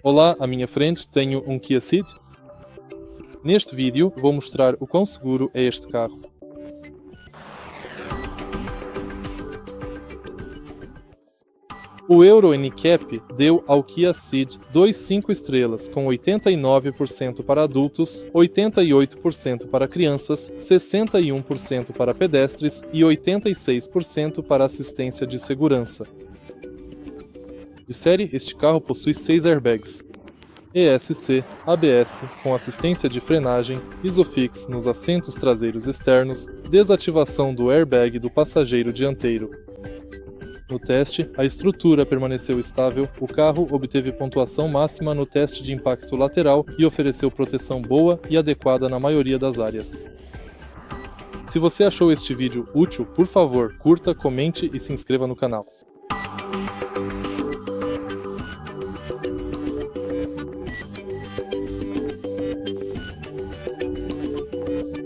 Olá, à minha frente tenho um KIA Ceed. Neste vídeo vou mostrar o quão seguro é este carro. O Euro NCAP deu ao KIA Ceed II 5 estrelas, com 89% para adultos, 88% para crianças, 61% para pedestres e 86% para assistência de segurança. De série, este carro possui 6 airbags, ESC, ABS, com assistência de frenagem, Isofix nos assentos traseiros externos, desativação do airbag do passageiro dianteiro. No teste, a estrutura permaneceu estável, o carro obteve pontuação máxima no teste de impacto lateral e ofereceu proteção boa e adequada na maioria das áreas. Se você achou este vídeo útil, por favor, curta, comente e se inscreva no canal.